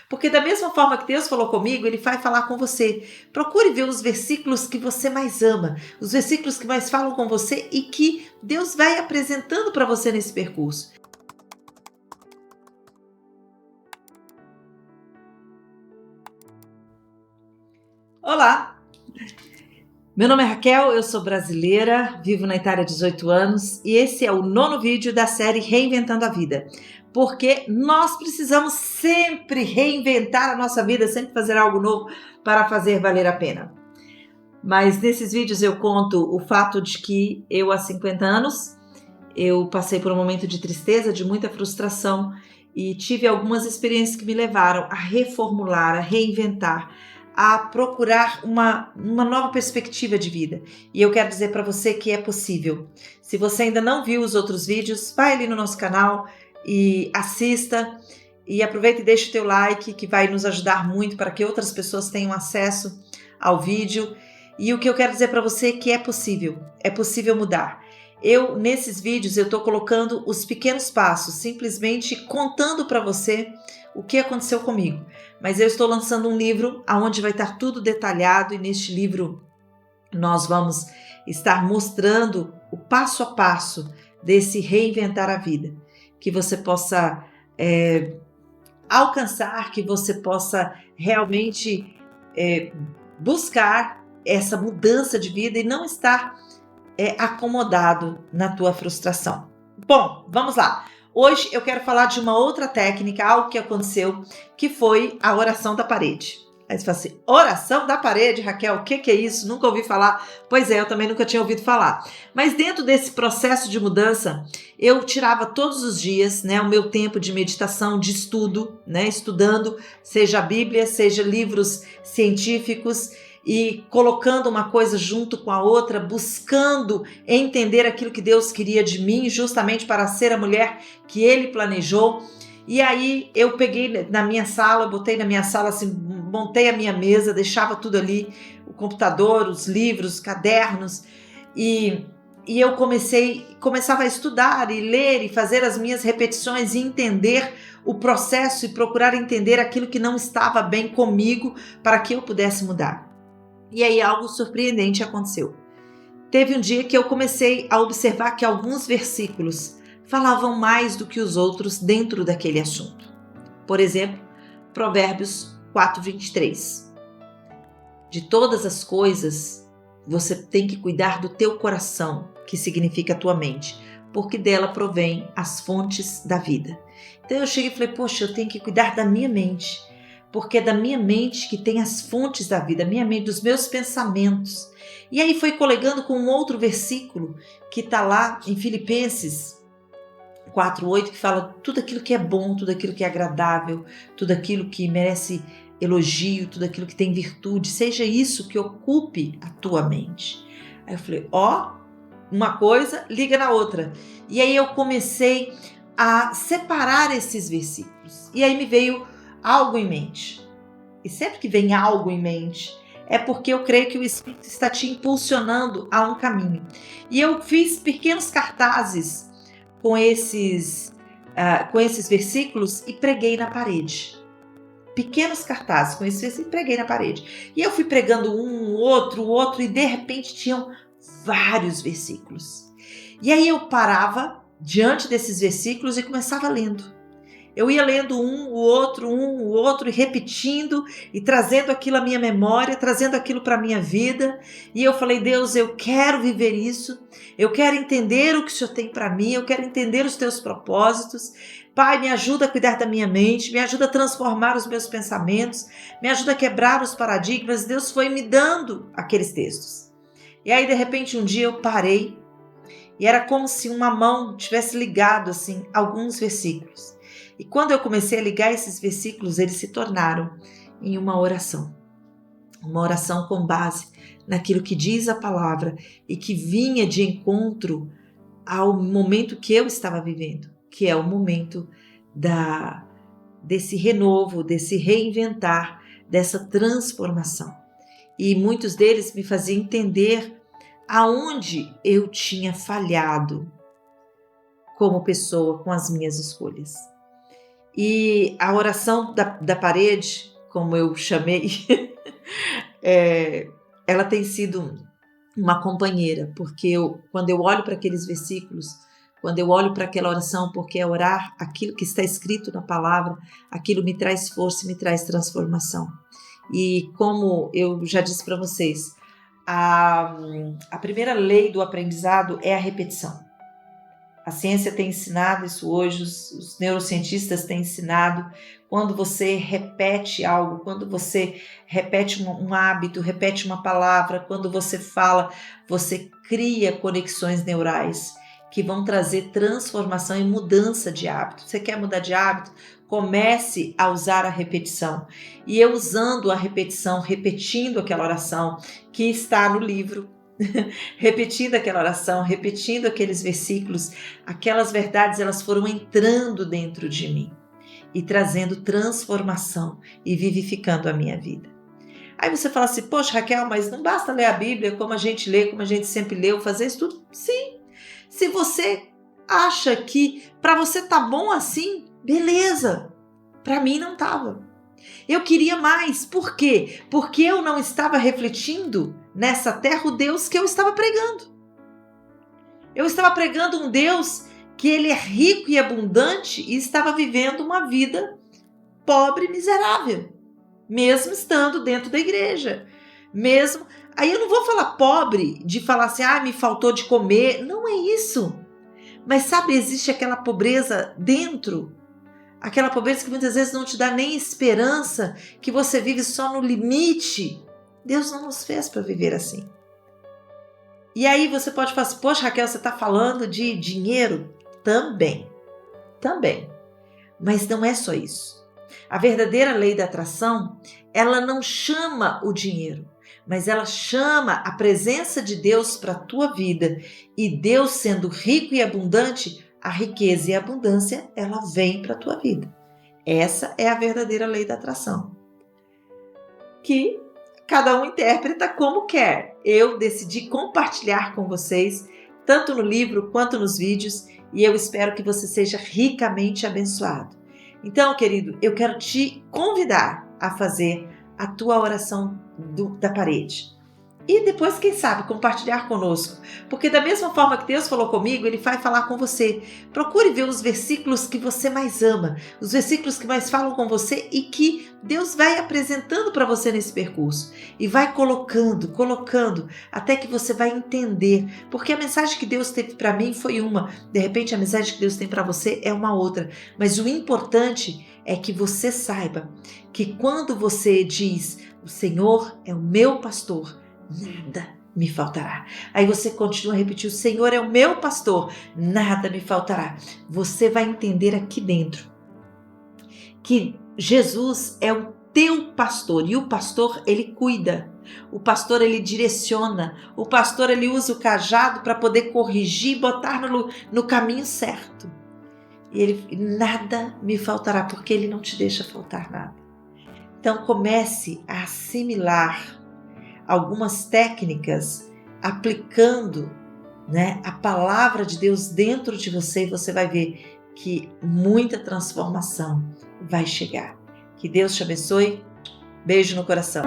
Porque da mesma forma que Deus falou comigo, Ele vai falar com você. Procure ver os versículos que você mais ama, os versículos que mais falam com você e que Deus vai apresentando para você nesse percurso. Olá! Meu nome é Raquel, eu sou brasileira, vivo na Itália há 18 anos e esse é o 9º vídeo da série Reinventando a Vida. Porque nós precisamos sempre reinventar a nossa vida, sempre fazer algo novo para fazer valer a pena. Mas nesses vídeos eu conto o fato de que eu, há 50 anos, eu passei por um momento de tristeza, de muita frustração e tive algumas experiências que me levaram a reformular, a reinventar, a procurar uma nova perspectiva de vida. E eu quero dizer para você que é possível. Se você ainda não viu os outros vídeos, vai ali no nosso canal e assista e aproveita e deixa o teu like, que vai nos ajudar muito para que outras pessoas tenham acesso ao vídeo. E o que eu quero dizer para você é que é possível mudar. Nesses vídeos, eu estou colocando os pequenos passos, simplesmente contando para você o que aconteceu comigo. Mas eu estou lançando um livro onde vai estar tudo detalhado e neste livro nós vamos estar mostrando o passo a passo desse reinventar a vida, que você possa alcançar, que você possa realmente buscar essa mudança de vida e não estar acomodado na tua frustração. Bom, vamos lá. Hoje eu quero falar de uma outra técnica, algo que aconteceu, que foi a oração da parede. Aí você fala assim, oração da parede, Raquel, o que é isso? Nunca ouvi falar. Pois é, eu também nunca tinha ouvido falar. Mas dentro desse processo de mudança, eu tirava todos os dias, né, o meu tempo de meditação, de estudo, né, estudando, seja a Bíblia, seja livros científicos, e colocando uma coisa junto com a outra, buscando entender aquilo que Deus queria de mim, justamente para ser a mulher que Ele planejou. E aí eu peguei na minha sala, botei na minha sala, assim, montei a minha mesa, deixava tudo ali, o computador, os livros, os cadernos, e eu começava a estudar e ler e fazer as minhas repetições e entender o processo e procurar entender aquilo que não estava bem comigo para que eu pudesse mudar. E aí algo surpreendente aconteceu. Teve um dia que eu comecei a observar que alguns versículos falavam mais do que os outros dentro daquele assunto. Por exemplo, Provérbios 4:23. De todas as coisas, você tem que cuidar do teu coração, que significa a tua mente, porque dela provém as fontes da vida. Então eu cheguei e falei, poxa, eu tenho que cuidar da minha mente, porque é da minha mente que tem as fontes da vida, a minha mente, dos meus pensamentos. E aí foi colegando com um outro versículo que está lá em Filipenses 4:8, que fala tudo aquilo que é bom, tudo aquilo que é agradável, tudo aquilo que merece elogio, tudo aquilo que tem virtude, seja isso que ocupe a tua mente. Aí eu falei, uma coisa liga na outra. E aí eu comecei a separar esses versículos. E aí me veio algo em mente. E sempre que vem algo em mente, é porque eu creio que o Espírito está te impulsionando a um caminho. E eu fiz pequenos cartazes com esses versículos e preguei na parede. Pequenos cartazes com esses versículos e preguei na parede. E eu fui pregando um, outro, e de repente tinham vários versículos. E aí eu parava diante desses versículos e começava lendo. Eu ia lendo um, o outro, e repetindo e trazendo aquilo à minha memória, trazendo aquilo para a minha vida. E eu falei, Deus, eu quero viver isso, eu quero entender o que o Senhor tem para mim, eu quero entender os teus propósitos. Pai, me ajuda a cuidar da minha mente, me ajuda a transformar os meus pensamentos, me ajuda a quebrar os paradigmas. Deus foi me dando aqueles textos. E aí, de repente, um dia eu parei e era como se uma mão tivesse ligado assim alguns versículos. E quando eu comecei a ligar esses versículos, eles se tornaram em uma oração com base naquilo que diz a palavra e que vinha de encontro ao momento que eu estava vivendo, que é o momento desse renovo, desse reinventar, dessa transformação. E muitos deles me faziam entender aonde eu tinha falhado como pessoa com as minhas escolhas. E a oração da parede, como eu chamei, ela tem sido uma companheira, porque quando eu olho para aqueles versículos, quando eu olho para aquela oração, porque é orar aquilo que está escrito na palavra, aquilo me traz força e me traz transformação. E como eu já disse para vocês, a primeira lei do aprendizado é a repetição. A ciência tem ensinado isso hoje, os neurocientistas têm ensinado. Quando você repete algo, quando você repete um hábito, repete uma palavra, quando você fala, você cria conexões neurais que vão trazer transformação e mudança de hábito. Você quer mudar de hábito? Comece a usar a repetição. E eu usando a repetição, repetindo aquela oração que está no livro, repetindo aquela oração, repetindo aqueles versículos, aquelas verdades, elas foram entrando dentro de mim e trazendo transformação e vivificando a minha vida. Aí você fala assim, poxa Raquel, mas não basta ler a Bíblia como a gente lê, como a gente sempre leu, fazer isso tudo? Sim, se você acha que para você tá bom assim, beleza, para mim não tava. Eu queria mais, por quê? Porque eu não estava refletindo nessa terra o Deus que eu estava pregando. Eu estava pregando um Deus que ele é rico e abundante e estava vivendo uma vida pobre e miserável, mesmo estando dentro da igreja. Mesmo. Aí eu não vou falar pobre de falar assim, me faltou de comer. Não é isso. Mas sabe, existe aquela pobreza dentro. Aquela pobreza que muitas vezes não te dá nem esperança, que você vive só no limite. Deus não nos fez para viver assim. E aí você pode falar assim, poxa Raquel, você está falando de dinheiro? Também. Mas não é só isso. A verdadeira lei da atração, ela não chama o dinheiro, mas ela chama a presença de Deus para a tua vida. E Deus sendo rico e abundante, a riqueza e a abundância, ela vem para a tua vida. Essa é a verdadeira lei da atração. Que cada um interpreta como quer. Eu decidi compartilhar com vocês, tanto no livro quanto nos vídeos, e eu espero que você seja ricamente abençoado. Então, querido, eu quero te convidar a fazer a tua oração da parede. E depois, quem sabe, compartilhar conosco. Porque da mesma forma que Deus falou comigo, Ele vai falar com você. Procure ver os versículos que você mais ama, os versículos que mais falam com você e que Deus vai apresentando para você nesse percurso. E vai colocando, até que você vai entender. Porque a mensagem que Deus teve para mim foi uma. De repente, a mensagem que Deus tem para você é uma outra. Mas o importante é que você saiba que quando você diz, o Senhor é o meu pastor, nada me faltará. Aí você continua a repetir, o Senhor é o meu pastor, nada me faltará. Você vai entender aqui dentro que Jesus é o teu pastor e o pastor ele cuida. O pastor ele direciona, o pastor ele usa o cajado para poder corrigir, botar no caminho certo. E ele, nada me faltará, porque ele não te deixa faltar nada. Então comece a assimilar algumas técnicas, aplicando, a palavra de Deus dentro de você, e você vai ver que muita transformação vai chegar. Que Deus te abençoe. Beijo no coração.